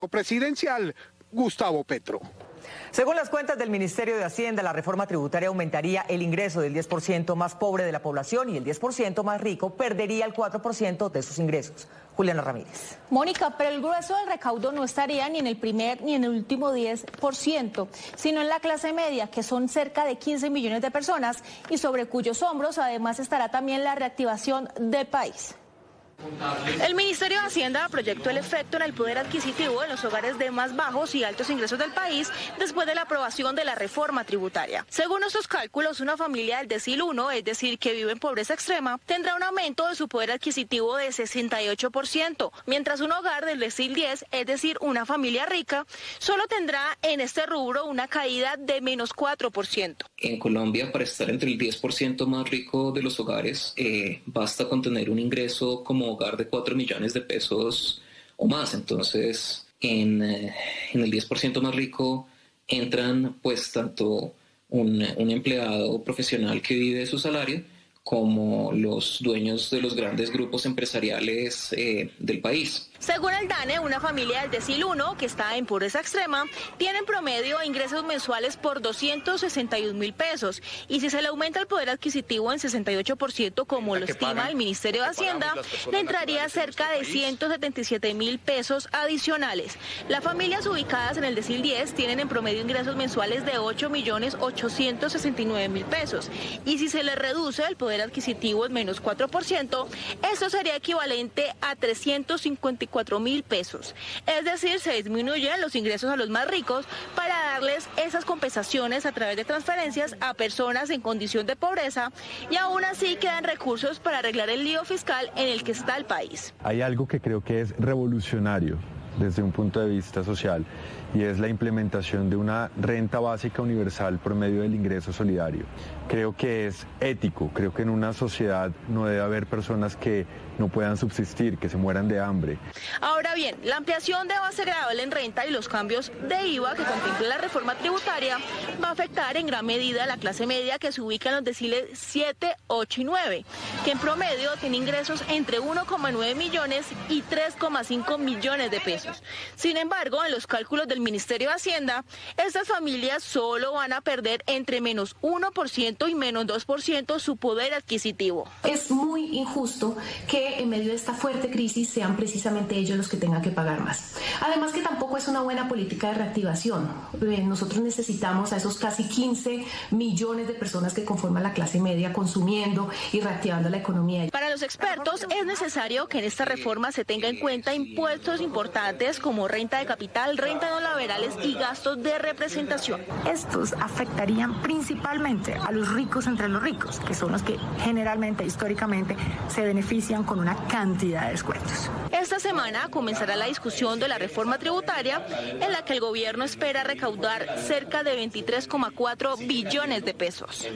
presidencial, Gustavo Petro. Según las cuentas del Ministerio de Hacienda, la reforma tributaria aumentaría el ingreso del 10% más pobre de la población y el 10% más rico perdería el 4% de sus ingresos. Juliana Ramírez. Mónica, pero el grueso del recaudo no estaría ni en el primer ni en el último 10%, sino en la clase media, que son cerca de 15 millones de personas y sobre cuyos hombros además estará también la reactivación del país. El Ministerio de Hacienda proyectó el efecto en el poder adquisitivo en los hogares de más bajos y altos ingresos del país después de la aprobación de la reforma tributaria. Según estos cálculos, una familia del decil 1, es decir, que vive en pobreza extrema, tendrá un aumento de su poder adquisitivo de 68%, mientras un hogar del decil 10, es decir, una familia rica, solo tendrá en este rubro una caída de menos 4%. En Colombia, para estar entre el 10% más rico de los hogares, basta con tener un ingreso como hogar de 4 millones de pesos o más. Entonces, en el 10% más rico entran pues tanto un empleado profesional que vive de su salario como los dueños de los grandes grupos empresariales del país. Según el DANE, una familia del decil 1, que está en pobreza extrema, tiene en promedio ingresos mensuales por 261.000 pesos. Y si se le aumenta el poder adquisitivo en 68%, como lo estima el Ministerio de Hacienda, le entraría cerca de 177.000 pesos adicionales. Las familias ubicadas en el decil 10 tienen en promedio ingresos mensuales de 8.869.000 pesos. Y si se le reduce el poder adquisitivo en menos 4%, esto sería equivalente a 354.000 pesos. Es decir, se disminuyen los ingresos a los más ricos para darles esas compensaciones a través de transferencias a personas en condición de pobreza y aún así quedan recursos para arreglar el lío fiscal en el que está el país. Hay algo que creo que es revolucionario desde un punto de vista social y es la implementación de una renta básica universal por medio del ingreso solidario. Creo que es ético, creo que en una sociedad no debe haber personas que no puedan subsistir, que se mueran de hambre. Ahora bien, la ampliación de base gravable en renta y los cambios de IVA que contempla la reforma tributaria va a afectar en gran medida a la clase media que se ubica en los deciles 7, 8 y 9, que en promedio tiene ingresos entre 1,9 millones y 3,5 millones de pesos. Sin embargo, en los cálculos del Ministerio de Hacienda, estas familias solo van a perder entre menos 1% y menos 2% su poder adquisitivo. Es muy injusto que en medio de esta fuerte crisis sean precisamente ellos los que tengan que pagar más. Además que tampoco es una buena política de reactivación. Nosotros necesitamos a esos casi 15 millones de personas que conforman la clase media consumiendo y reactivando la economía. Para los expertos es necesario que en esta reforma se tenga en cuenta impuestos importantes como renta de capital, renta no laborales y gastos de representación. Estos afectarían principalmente a los ricos entre los ricos, que son los que generalmente, históricamente, se benefician con una cantidad de descuentos. Esta semana comenzará la discusión de la reforma tributaria en la que el gobierno espera recaudar cerca de 23,4 billones de pesos.